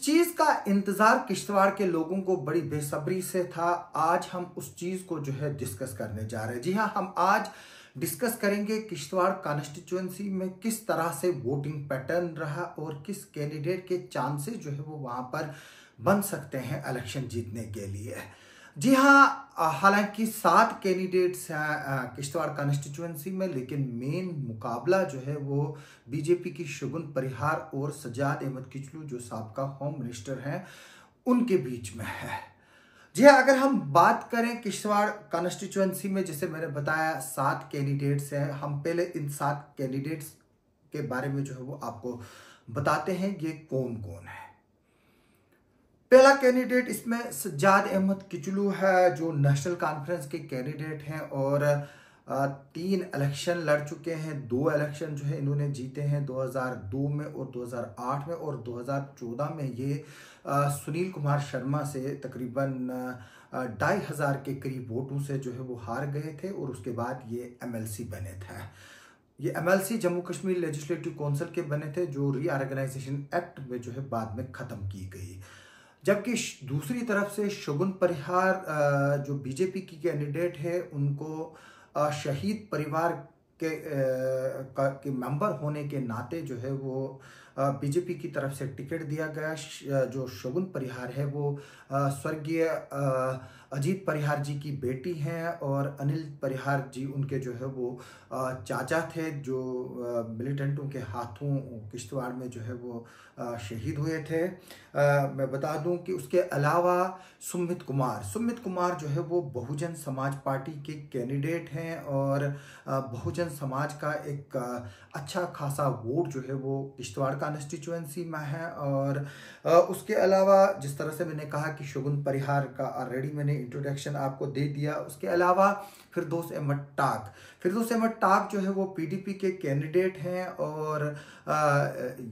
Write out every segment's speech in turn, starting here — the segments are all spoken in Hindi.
चीज का इंतजार किश्तवाड़ के लोगों को बड़ी बेसब्री से था। आज हम उस चीज को जो है डिस्कस करने जा रहे हैं। जी हाँ, हम आज डिस्कस करेंगे किश्तवाड़ कॉन्स्टिट्यूएंसी में किस तरह से वोटिंग पैटर्न रहा और किस कैंडिडेट के चांसेस जो है वो वहां पर बन सकते हैं इलेक्शन जीतने के लिए। जी हाँ, हालांकि 7 कैंडिडेट्स हैं किश्तवाड़ कॉन्स्टिट्यूएंसी में, लेकिन मेन मुकाबला जो है वो बीजेपी की शगुन परिहार और सज्जाद अहमद किचलू जो साबका होम मिनिस्टर हैं उनके बीच में है। जी हाँ, अगर हम बात करें किश्तवाड़ कॉन्स्टिट्यूएंसी में, जैसे मैंने बताया 7 कैंडिडेट्स हैं। हम पहले इन 7 कैंडिडेट्स के बारे में जो है वो आपको बताते हैं ये कौन कौन है। पहला कैंडिडेट इसमें सज्जाद अहमद किचलू है जो नेशनल कॉन्फ्रेंस के कैंडिडेट हैं और 3 इलेक्शन लड़ चुके हैं। 2 इलेक्शन जो है इन्होंने जीते हैं 2002 में और 2008 में, और 2014 में ये सुनील कुमार शर्मा से तकरीबन 2500 के करीब वोटों से जो है वो हार गए थे और उसके बाद ये MLC बने थे। ये MLC Jammu Kashmir legislative council के बने थे जो रीऑर्गेनाइजेशन एक्ट में जो है बाद में ख़त्म की गई। जबकि दूसरी तरफ से शगुन परिहार जो बीजेपी की कैंडिडेट है, उनको शहीद परिवार के मेंबर होने के नाते जो है वो बीजेपी की तरफ से टिकट दिया गया। जो शगुन परिहार है वो स्वर्गीय अजीत परिहार जी की बेटी हैं और अनिल परिहार जी उनके जो है वो चाचा थे जो मिलिटेंटों के हाथों किश्तवाड़ में जो है वो शहीद हुए थे। मैं बता दूं कि उसके अलावा सुमित कुमार जो है वो बहुजन समाज पार्टी के कैंडिडेट हैं और बहुजन समाज का एक अच्छा खासा वोट जो है वो किश्तवाड़ कॉन्स्टिट्यूएंसी में है। और उसके अलावा जिस तरह से मैंने कहा कि शगुन परिहार का ऑलरेडी मैंने इंट्रोडक्शन आपको दे दिया। उसके अलावा फिरदौस अहमद टाक जो है वो PDP के कैंडिडेट हैं और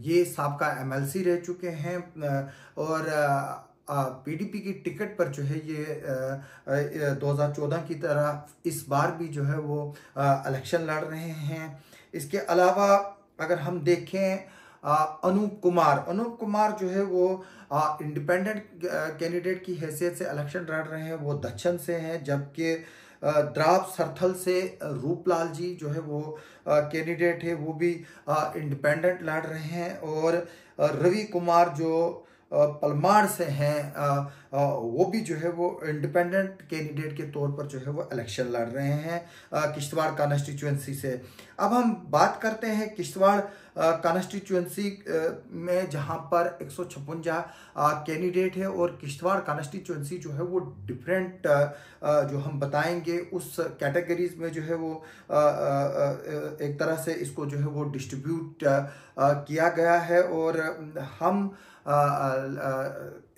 ये साबका MLC रह चुके हैं और PDP की टिकट पर जो है ये 2014 की तरह इस बार भी जो है वो इलेक्शन लड़ रहे हैं। इसके अलावा अगर हम देखें अनूप कुमार जो है वो इंडिपेंडेंट कैंडिडेट की हैसियत से इलेक्शन लड़ रहे हैं, वो दक्षिण से हैं। जबकि द्राब सरथल से रूपलाल जी जो है वो कैंडिडेट है, वो भी इंडिपेंडेंट लड़ रहे हैं। और रवि कुमार जो पलमाड़ से हैं वो भी जो है वो इंडिपेंडेंट कैंडिडेट के तौर पर जो है वो इलेक्शन लड़ रहे हैं किश्तवाड़ कॉन्स्टिट्यूएंसी से। अब हम बात करते हैं किश्तवाड़ कॉन्स्टिट्यूएंसी में जहां पर 156 कैंडिडेट है और किश्तवाड़ कॉन्स्टिट्यूएंसी जो है वो डिफरेंट जो हम बताएंगे उस कैटेगरीज में जो है वो एक तरह से इसको जो है वो डिस्ट्रीब्यूट किया गया है। और हम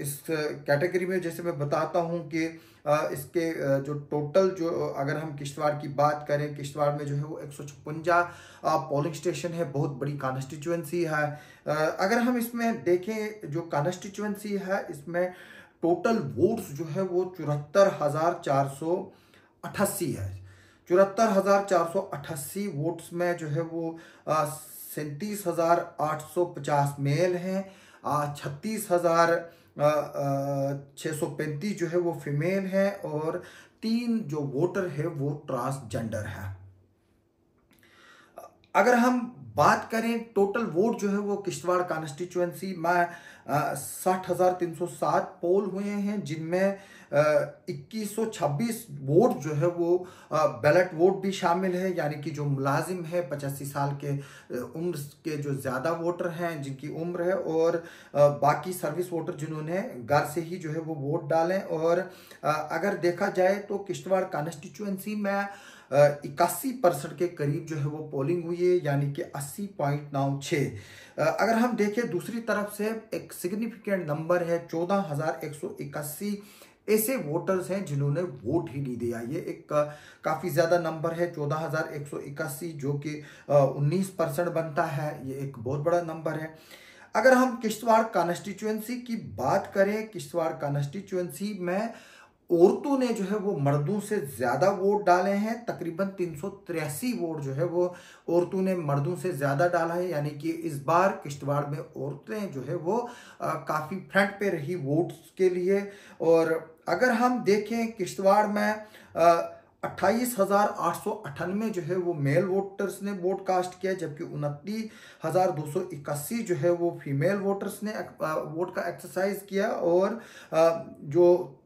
इस कैटेगरी में जैसे मैं बताता हूं कि इसके जो टोटल जो अगर हम किश्तवाड़ की बात करें, किश्तवाड़ में जो है वो 156 पोलिंग स्टेशन है, बहुत बड़ी कॉन्स्टिट्यूएंसी है। अगर हम इसमें देखें जो कॉन्स्टिट्यूएंसी है इसमें टोटल वोट्स जो है वो 74,488 है। 74,488 वोट्स में जो है वो 37,850 मेल हैं, 36,635 जो है वो फीमेल है और 3 जो वोटर है वो ट्रांसजेंडर है। अगर हम बात करें टोटल वोट जो है वो किश्तवाड़ कॉन्स्टिट्यूएंसी में 60,307 पोल हुए हैं, जिनमें 2126 वोट जो है वो बैलेट वोट भी शामिल है, यानी कि जो मुलाजिम है 85 साल के उम्र के जो ज़्यादा वोटर हैं जिनकी उम्र है, और बाकी सर्विस वोटर जिन्होंने घर से ही जो है वो वोट डालें। और अगर देखा जाए तो किश्तवाड़ कॉन्स्टिट्यूएंसी में 81% के करीब जो है वो पोलिंग हुई है, यानी कि 80.96। अगर हम देखें दूसरी तरफ से एक सिग्निफिकेंट नंबर है 14,181 ऐसे वोटर्स हैं जिन्होंने वोट ही नहीं दिया। ये एक काफ़ी ज़्यादा नंबर है 14,181 जो कि 19% बनता है। ये एक बहुत बड़ा नंबर है। अगर हम किश्तवाड़ कॉन्स्टिट्यूएंसी की बात करें, किश्तवाड़ कॉन्स्टिट्यूएंसी में औरतों ने जो है वो मर्दों से ज्यादा वोट डाले हैं। तकरीबन 383 वोट जो है वो औरतों ने मर्दों से ज्यादा डाला है, यानी कि इस बार किश्तवाड़ में औरतें जो है वो काफी फ्रंट पे रही वोट्स के लिए। और अगर हम देखें किश्तवाड़ में 28,898 जो है वो मेल वोटर्स ने वोट कास्ट किया, जबकि 29,281 जो है वो फीमेल वोटर्स ने वोट का एक्सरसाइज किया। और जो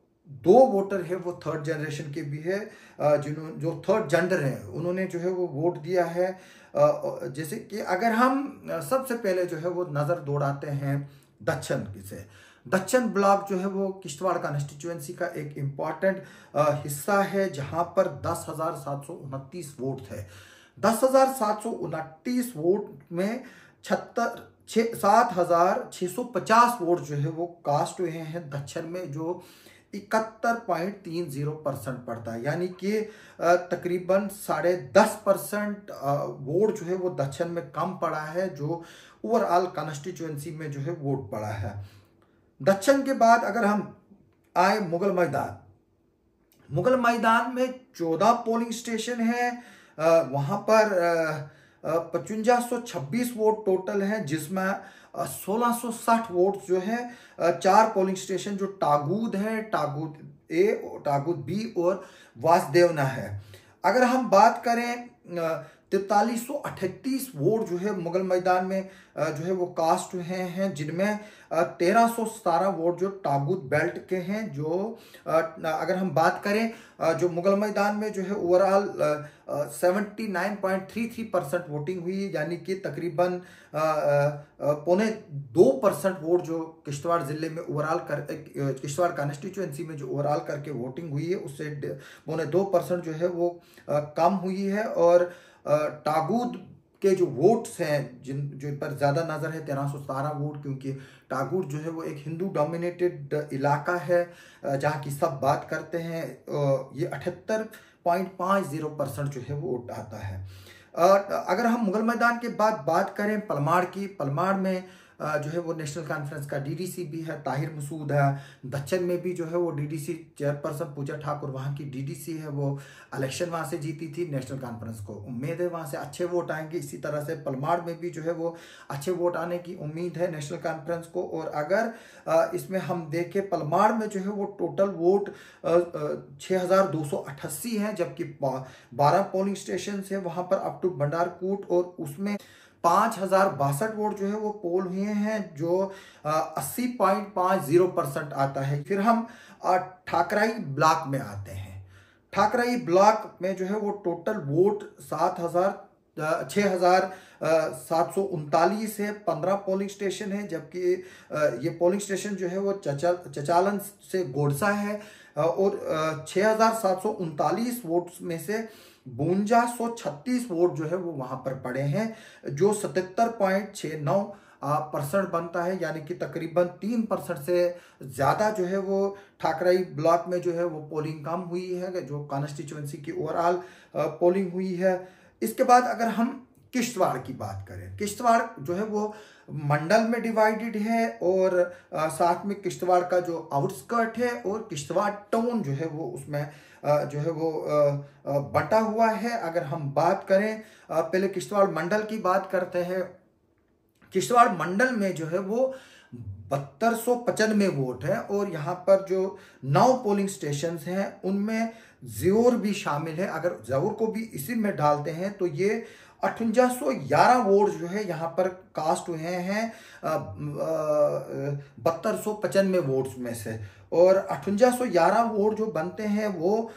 2 वोटर है वो थर्ड जनरेशन के भी है, जिन्होंने जो थर्ड जेंडर है उन्होंने जो है वो वोट दिया है। जैसे कि अगर हम सबसे पहले जो है वो नज़र दौड़ाते हैं दक्षिण से, दक्षिण ब्लॉक जो है वो किश्तवाड़ कॉन्स्टिट्यूएंसी का एक इम्पॉर्टेंट हिस्सा है, जहां पर 10,729 वोट थे। 10,729 वोट में 7,650 वोट जो है वो कास्ट हुए हैं दक्षिण में, जो 71.30% पड़ता है, यानी कि तकरीबन 10.5% वोट जो है वो दक्षिण में कम पड़ा है, जो ओवरऑल कॉन्स्टिट्यूएंसी में जो है वोट पड़ा है। दक्षिण के बाद अगर हम आए मुगल मैदान, मुगल मैदान में 14 पोलिंग स्टेशन है। वहां पर 5526 वोट टोटल हैं, जिसमें 1660 वोट जो है 4 पोलिंग स्टेशन जो टागूद है, टागूद ए, टागूद बी और वासदेवना है। अगर हम बात करें 4338 वोट जो है मुगल मैदान में जो है वो कास्ट हुए हैं, जिनमें 1317 वोट जो टागूत बेल्ट के हैं। जो अगर हम बात करें जो मुगल मैदान में जो है ओवरऑल 79.33% वोटिंग हुई, यानी कि तकरीबन 2.25% वोट जो किश्तवाड़ जिले में ओवरऑल किश्तवाड़ कॉन्स्टिट्यूएंसी में जो ओवरऑल करके वोटिंग हुई है उससे 2.25% जो है वो कम हुई है। और टागूद के जो वोट्स हैं जिन पर ज़्यादा नज़र है 1317 वोट, क्योंकि टागूद जो है वो एक हिंदू डोमिनेटेड इलाका है जहाँ की सब बात करते हैं। ये 78.50% जो है वो वोट आता है। अगर हम मुगल मैदान के बाद बात करें पलमाड़ की, पलमाड़ में जो है वो नेशनल कॉन्फ्रेंस का डीडीसी भी है, ताहिर मसूद है। दक्षिण में भी जो है वो डीडीसी चेयरपर्सन पूजा ठाकुर वहाँ की डीडीसी है, वो इलेक्शन वहाँ से जीती थी। नेशनल कॉन्फ्रेंस को उम्मीद है वहाँ से अच्छे वोट आएंगे। इसी तरह से पलमाड़ में भी जो है वो अच्छे वोट आने की उम्मीद है नेशनल कॉन्फ्रेंस को। और अगर इसमें हम देखें पलमाड़ में जो है वो टोटल वोट 6288 हैं, जबकि 12 पोलिंग स्टेशन है वहाँ पर अप टू भंडारकूट, और उसमें 5062 वोट जो है वो पोल हुए हैं, जो 80.50% आता है। फिर हम ठाकराई ब्लॉक में आते हैं। ठाकराई ब्लॉक में जो है वो टोटल वोट 6,739 है। 15 पोलिंग स्टेशन है, जबकि ये पोलिंग स्टेशन जो है वो चचालन से गोडसा है। और 6,739 वोट्स में से 5236 वोट जो है वो वहां पर पड़े हैं, जो 77.69% बनता है, यानी कि तकरीबन 3% से ज्यादा जो है वो ठाकराई ब्लॉक में जो है वो पोलिंग कम हुई है, जो कॉन्स्टिट्यूएंसी की ओवरऑल पोलिंग हुई है। इसके बाद अगर हम किश्तवाड़ की बात करें, किश्तवाड़ जो है वो मंडल में डिवाइडेड है, और साथ में किश्तवाड़ का जो आउटस्कर्ट है और किश्तवाड़ टाउन जो है वो उसमें जो है वो बटा हुआ है। अगर हम बात करें पहले किश्तवाड़ मंडल की बात करते हैं। किश्तवाड़ मंडल में जो है वो 7295 वोट है, और यहाँ पर जो 9 पोलिंग स्टेशन हैं उनमें ज़्योर भी शामिल है। अगर ज़्योर को भी इसी में डालते हैं तो ये 5811 वोट जो है यहाँ पर कास्ट हुए हैं 7295 वोट्स में से, और 5811 वोट जो बनते हैं वो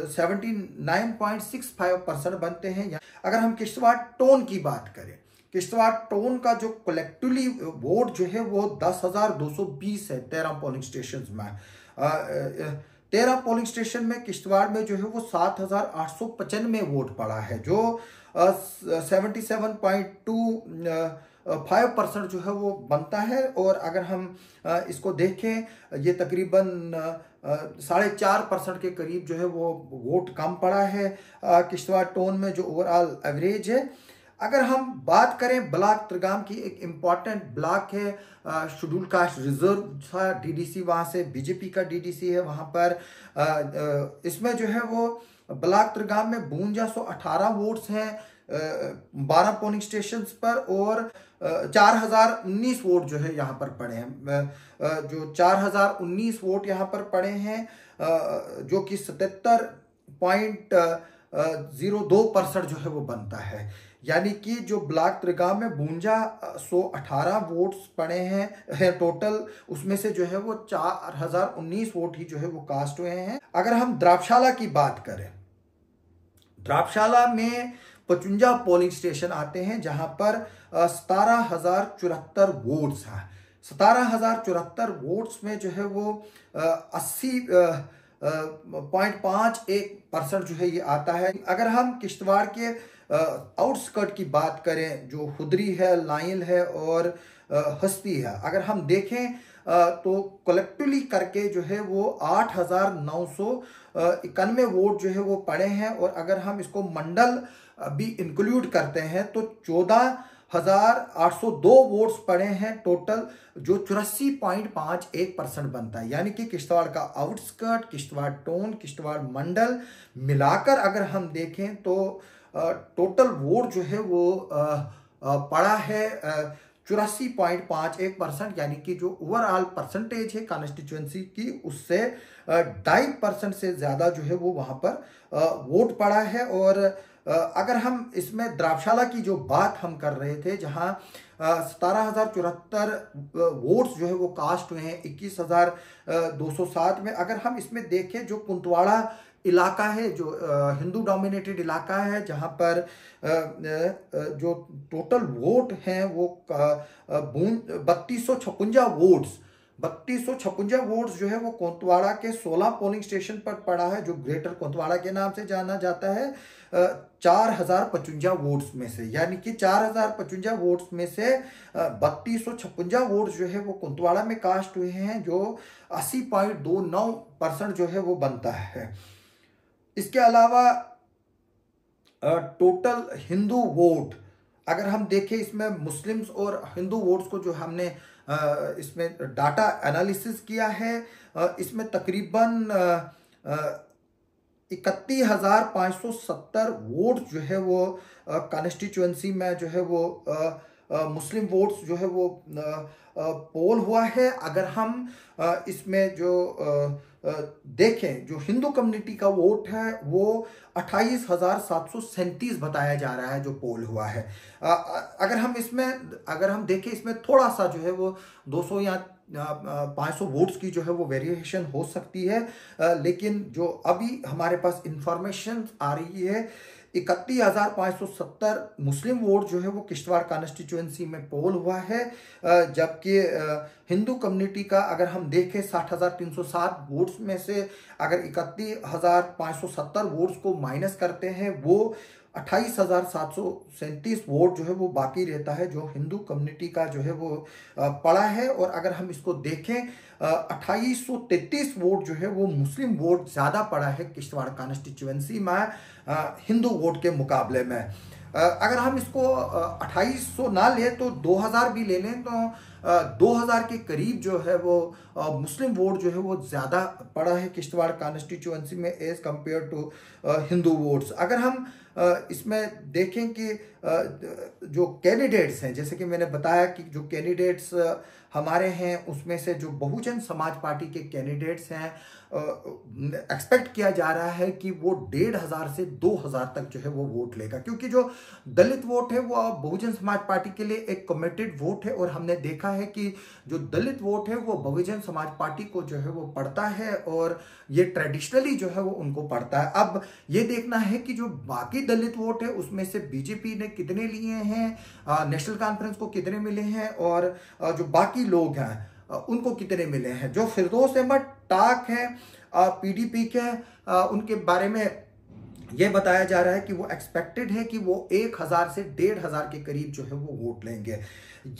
79.65% बनते हैं। अगर हम किश्तवाड़ टाउन की बात करें, किश्तवाड़ टाउन का जो कलेक्टिवली वोट जो है वो 10,220 है 13 पोलिंग स्टेशन में। 13 पोलिंग स्टेशन में किश्तवाड़ में जो है वो 7,895 वोट पड़ा है, जो 77.25% जो है वो बनता है। और अगर हम इसको देखें, ये तकरीबन 4.5% के करीब जो है वो वोट कम पड़ा है किश्तवाड़ टाउन में, जो ओवरऑल एवरेज है। अगर हम बात करें ब्लॉक त्रिगाम की, एक इम्पॉर्टेंट ब्लॉक है, शेड्यूल कास्ट रिजर्व था, डीडीसी वहाँ से बीजेपी का डीडीसी है वहाँ पर। इसमें जो है वो ब्लॉक त्रिगाम में 5218 वोट्स हैं 12 पोलिंग स्टेशन पर, और 4019 वोट जो है यहाँ पर पड़े हैं। जो 4019 वोट यहाँ पर पड़े हैं, जो कि 77.02% जो है वो बनता है। यानी कि जो ब्लॉक त्रिगाम में 5218 वोट्स पड़े हैं टोटल, उसमें से जो है वो 4019 वोट ही जो है वो कास्ट हुए हैं। अगर हम द्राक्षाला की बात करें, द्राक्षाला में 55 पोलिंग स्टेशन आते हैं जहां पर 17,074 वोट्स हैं। 17,074 वोट्स में जो है वो 80.51% जो है ये आता है। अगर हम किश्तवाड़ के आउटस्कर्ट की बात करें, जो खुदरी है, लाइन है और हस्ती है, अगर हम देखें तो कलेक्टिवली करके जो है वो 8,991 वोट जो है वो पड़े हैं। और अगर हम इसको मंडल भी इंक्लूड करते हैं तो 14,802 वोट्स पड़े हैं टोटल, जो 84.51% बनता है। यानी कि किश्तवाड़ का आउटस्कर्ट, किश्तवाड़ टाउन, किश्तवाड़ मंडल मिलाकर अगर हम देखें तो टोटल वोट जो है वो पड़ा है 84.51%। यानी कि जो ओवरऑल परसेंटेज है कॉन्स्टिट्यूएंसी की, उससे 2.5% से ज्यादा जो है वो वहां पर वोट पड़ा है। और अगर हम इसमें द्राक्षाला की जो बात हम कर रहे थे, जहां 17,074 वोट्स जो है वो कास्ट हुए हैं 21,207 में। अगर हम इसमें देखें, जो कुंतवाड़ा इलाका है, जो हिंदू डोमिनेटेड इलाका है, जहां पर जो टोटल वोट हैं वो 3256 वोट्स जो है वो कुंतवाड़ा के 16 पोलिंग स्टेशन पर पड़ा है, जो ग्रेटर कुंतवाड़ा के नाम से जाना जाता है। 4,055 वोट्स में से, यानी कि 4,055 वोट्स में से 3256 वोट्स जो है वो कुंतवाड़ा में कास्ट हुए हैं, जो 80.29% जो है वो बनता है। इसके अलावा टोटल हिंदू वोट अगर हम देखें, इसमें मुस्लिम्स और हिंदू वोट्स को जो हमने इसमें डाटा एनालिसिस किया है, इसमें तकरीबन 31,570 वोट जो है वो कॉन्स्टिट्यूएंसी में जो है वो मुस्लिम वोट्स जो है वो पोल हुआ है। अगर हम इसमें जो देखें, जो हिंदू कम्युनिटी का वोट है वो 28,737 बताया जा रहा है जो पोल हुआ है। अगर हम देखें, इसमें थोड़ा सा जो है वो 200 या 500 वोट्स की जो है वो वेरिएशन हो सकती है, लेकिन जो अभी हमारे पास इंफॉर्मेशन आ रही है, 31,570 मुस्लिम वोट जो है वो किश्तवाड़ कॉन्स्टिट्यूएंसी में पोल हुआ है। जबकि हिंदू कम्युनिटी का अगर हम देखें, 60,307 वोट्स में से अगर 31,570 वोट्स को माइनस करते हैं, वो 28,737 वोट जो है वो बाकी रहता है, जो हिंदू कम्युनिटी का जो है वो पड़ा है। और अगर हम इसको देखें, 2833 वोट जो है वो मुस्लिम वोट ज्यादा पड़ा है किश्तवाड़ कॉन्स्टिट्यूएंसी में हिंदू वोट के मुकाबले में। अगर हम इसको 2800 ना ले तो 2000 भी ले लें तो 2000 के करीब जो है वो मुस्लिम वोट जो है वो ज्यादा पड़ा है किश्तवाड़ कॉन्स्टिट्यूएंसी में as compare to Hindu votes. अगर हम इसमें देखें कि जो कैंडिडेट्स हैं, जैसे कि मैंने बताया कि जो कैंडिडेट्स हमारे हैं उसमें से जो बहुजन समाज पार्टी के कैंडिडेट्स हैं, एक्सपेक्ट किया जा रहा है कि वो 1,500 से 2,000 तक जो है वो वोट लेगा, क्योंकि जो दलित वोट है वो बहुजन समाज पार्टी के लिए एक कमिटेड वोट है। और हमने देखा है कि जो दलित वोट है वो बहुजन समाज पार्टी को जो है वो पड़ता है, और ये ट्रेडिशनली जो है वो उनको पड़ता है। अब ये देखना है कि जो बाकी दलित वोट है उसमें से बीजेपी ने कितने लिए हैं, नेशनल कॉन्फ्रेंस को कितने मिले हैं, और जो बाकी लोग हैं उनको कितने मिले हैं। जो फिरदौस अहमद टाक है पीडीपी के, उनके बारे में ये बताया जा रहा है कि वो एक्सपेक्टेड है कि वो 1,000 से 1,500 के करीब जो है वो वोट लेंगे।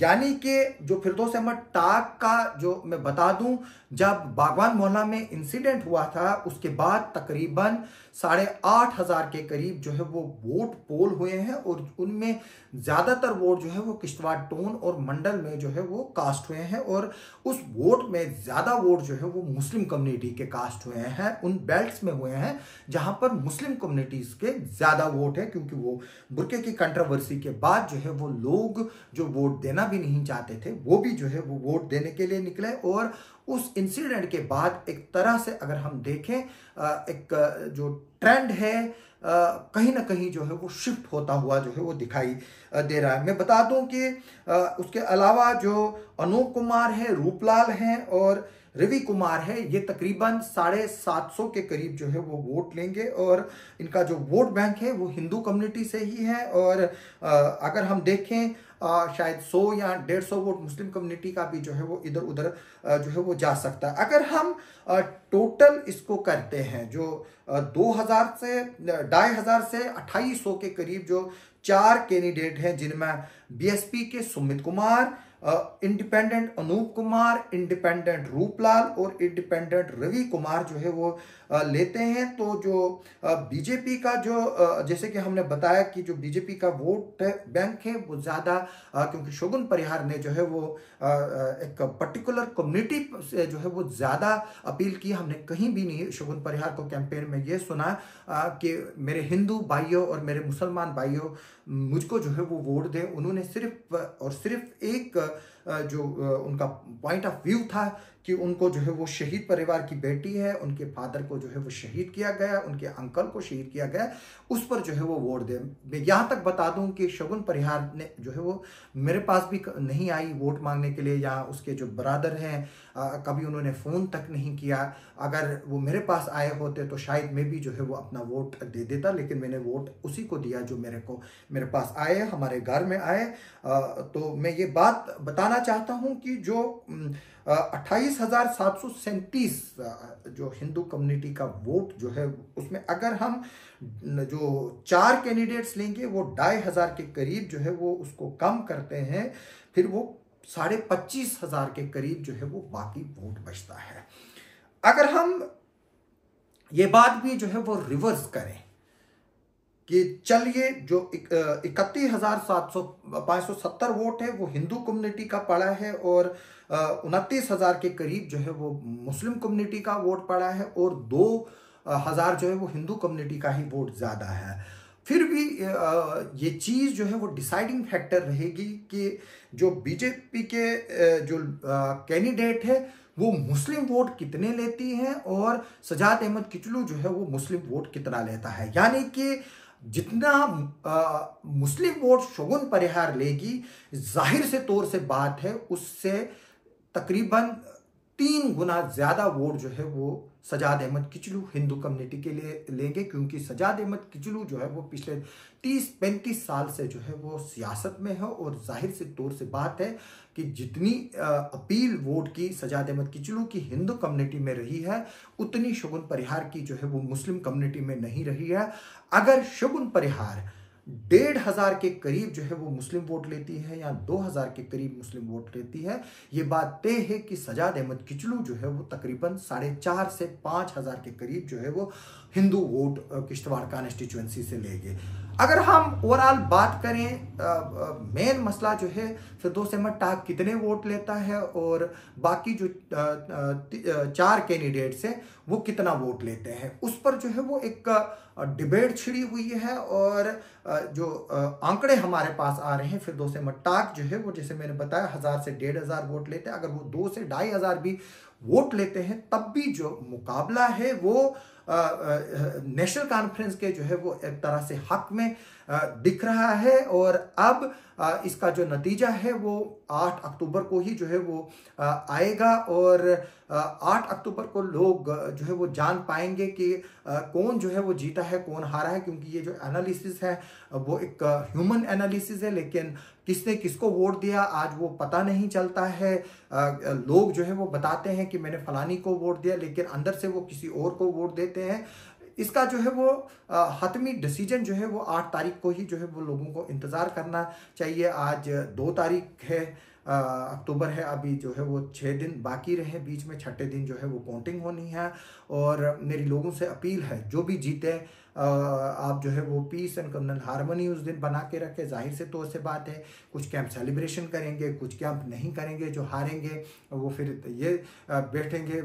यानी कि जो फिरदौस अहमद टाक का जो मैं बता दूं, जब बागवान मोहल्ला में इंसिडेंट हुआ था उसके बाद तकरीबन 8,500 के करीब जो है वो वोट पोल हुए हैं और उनमें ज्यादातर वोट जो है वो किश्तवाड़ टाउन और मंडल में जो है वो कास्ट हुए हैं और उस वोट में ज्यादा वोट जो है वो मुस्लिम कम्युनिटी के कास्ट हुए हैं, उन बेल्ट्स में हुए हैं जहां पर मुस्लिम कम्युनिटीज के ज्यादा वोट है, क्योंकि वो बुर्के की कंट्रोवर्सी के बाद जो है वो लोग जो वोट देना भी नहीं चाहते थे वो भी जो है वो वोट देने के लिए निकले। और उस इंसिडेंट के बाद एक तरह से अगर हम देखें एक जो ट्रेंड है कहीं ना कहीं जो है वो शिफ्ट होता हुआ जो है वो दिखाई दे रहा है। मैं बता दूं कि उसके अलावा जो अनूप कुमार है, रूपलाल हैं और रवि कुमार है, ये तकरीबन 750 के करीब जो है वो वोट लेंगे और इनका जो वोट बैंक है वो हिंदू कम्युनिटी से ही है। और अगर हम देखें शायद 100 या 150 वोट मुस्लिम कम्युनिटी का भी जो है वो इधर उधर जो है वो जा सकता है। अगर हम टोटल इसको करते हैं जो 2000 से 2500 से 2800 के करीब जो 4 कैंडिडेट हैं, जिनमें बीएसपी के सुमित कुमार, इंडिपेंडेंट अनूप कुमार, इंडिपेंडेंट रूपलाल और इंडिपेंडेंट रवि कुमार जो है वो लेते हैं, तो जो बीजेपी का जो जैसे कि हमने बताया कि जो बीजेपी का वोट बैंक है वो ज्यादा क्योंकि शोगुन परिहार ने जो है वो एक पर्टिकुलर कम्युनिटी से जो है वो ज्यादा अपील की। हमने कहीं भी नहीं शोगुन परिहार को कैंपेन में ये सुना कि मेरे हिंदू भाइयों और मेरे मुसलमान भाइयों मुझको जो है वो वोट दें। उन्होंने सिर्फ और सिर्फ एक जो उनका पॉइंट ऑफ व्यू था कि उनको जो है वो शहीद परिवार की बेटी है, उनके फादर को जो है वो शहीद किया गया, उनके अंकल को शहीद किया गया, उस पर जो है वो वोट दे। मैं यहाँ तक बता दूं कि शगुन परिहार ने जो है वो मेरे पास भी नहीं आई वोट मांगने के लिए, या उसके जो ब्रदर हैं कभी उन्होंने फ़ोन तक नहीं किया। अगर वो मेरे पास आए होते तो शायद मैं भी जो है वो अपना वोट दे देता, लेकिन मैंने वोट उसी को दिया जो मेरे पास आए, हमारे घर में आए। तो मैं ये बात बताना चाहता हूँ कि जो 28,737 जो हिंदू कम्युनिटी का वोट जो है उसमें अगर हम जो 4 कैंडिडेट्स लेंगे वो 2,500 के करीब जो है वो उसको कम करते हैं, फिर वो 25,500 के करीब जो है वो बाकी वोट बचता है। अगर हम ये बात भी जो है वो रिवर्स करें कि चलिए जो 31,570 वोट है वो हिंदू कम्युनिटी का पड़ा है और 29,000 के करीब जो है वो मुस्लिम कम्युनिटी का वोट पड़ा है और 2,000 जो है वो हिंदू कम्युनिटी का ही वोट ज्यादा है, फिर भी ये चीज जो है वो डिसाइडिंग फैक्टर रहेगी कि जो बीजेपी के जो कैंडिडेट है वो मुस्लिम वोट कितने लेती हैं और सजाद अहमद किचलू जो है वो मुस्लिम वोट कितना लेता है। यानी कि जितना मुस्लिम वोट शोगुन परिहार लेगी, जाहिर से तौर से बात है उससे तकरीबन 3 गुना ज्यादा वोट जो है वो सजाद अहमद किचलू हिंदू कम्युनिटी के लिए लेंगे, क्योंकि सजाद अहमद किचलू जो है वो पिछले 30-35 साल से जो है वो सियासत में है और जाहिर से तौर से बात है कि जितनी अपील वोट की सजाद अहमद किचलू की हिंदू कम्युनिटी में रही है उतनी शगुन परिहार की जो है वो मुस्लिम कम्युनिटी में नहीं रही है। अगर शगुन परिहार 1,500 के करीब जो है वो मुस्लिम वोट लेती है या 2,000 के करीब मुस्लिम वोट लेती है, ये बात तय है कि सजाद अहमद किचलू जो है वो तकरीबन 4,500 से 5,000 के करीब जो है वो हिंदू वोट किश्तवाड़ कॉन्स्टिट्यूएंसी से लेंगे। अगर हम ओवरऑल बात करें मेन मसला जो है फिरदौस अहमद टाक कितने वोट लेता है और बाकी जो 4 कैंडिडेट्स हैं वो कितना वोट लेते हैं, उस पर जो है वो एक डिबेट छिड़ी हुई है। और जो आंकड़े हमारे पास आ रहे हैं, फिरदौस अहमद टाक जो है वो जैसे मैंने बताया 1,000 से 1,500 वोट लेते हैं। अगर वो 2 से 2,500 भी वोट लेते हैं तब भी जो मुकाबला है वो नेशनल कॉन्फ्रेंस के जो है वो एक तरह से हक में दिख रहा है। और अब इसका जो नतीजा है वो 8 अक्टूबर को ही जो है वो आएगा और 8 अक्टूबर को लोग जो है वो जान पाएंगे कि कौन जो है वो जीता है कौन हारा है, क्योंकि ये जो एनालिसिस है वो एक ह्यूमन एनालिसिस है, लेकिन किसने किसको वोट दिया आज वो पता नहीं चलता है। लोग जो है वो बताते हैं कि मैंने फलानी को वोट दिया, लेकिन अंदर से वो किसी और को वोट देते हैं। इसका जो है वो हतमी डिसीजन जो है वो 8 तारीख को ही जो है वो लोगों को इंतज़ार करना चाहिए। आज 2 तारीख है, अक्टूबर है, अभी जो है वो 6 दिन बाकी रहे, बीच में छठे दिन जो है वो काउंटिंग होनी है। और मेरी लोगों से अपील है, जो भी जीते आप जो है वो पीस एंड कम्युनल हारमोनी उस दिन बना के रखे। जाहिर से तौर से बात है, कुछ कैंप सेलिब्रेशन करेंगे, कुछ कैंप नहीं करेंगे। जो हारेंगे वो फिर ये बैठेंगे,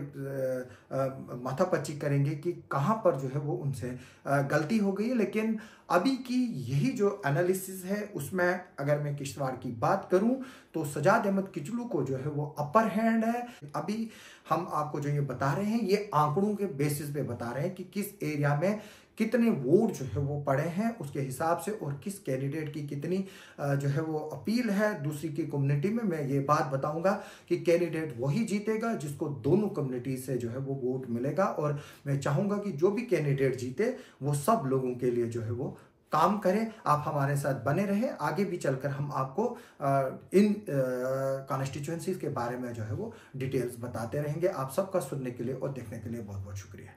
माथापच्ची करेंगे कि कहाँ पर जो है वो उनसे गलती हो गई है। लेकिन अभी की यही जो एनालिसिस है उसमें अगर मैं किश्तवाड़ की बात करूं तो सजाद अहमद किचलू को जो है वो अपर हैंड है। अभी हम आपको जो ये बता रहे हैं ये आंकड़ों के बेसिस पे बता रहे हैं कि किस एरिया में कितने वोट जो है वो पड़े हैं उसके हिसाब से, और किस कैंडिडेट की कितनी जो है वो अपील है दूसरी की कम्युनिटी में। मैं ये बात बताऊंगा कि कैंडिडेट वही जीतेगा जिसको दोनों कम्युनिटी से जो है वो वोट मिलेगा। और मैं चाहूंगा कि जो भी कैंडिडेट जीते वो सब लोगों के लिए जो है वो काम करें। आप हमारे साथ बने रहें, आगे भी चलकर हम आपको इन कॉन्स्टिट्यूएंसीज के बारे में जो है वो डिटेल्स बताते रहेंगे। आप सबका सुनने के लिए और देखने के लिए बहुत बहुत शुक्रिया।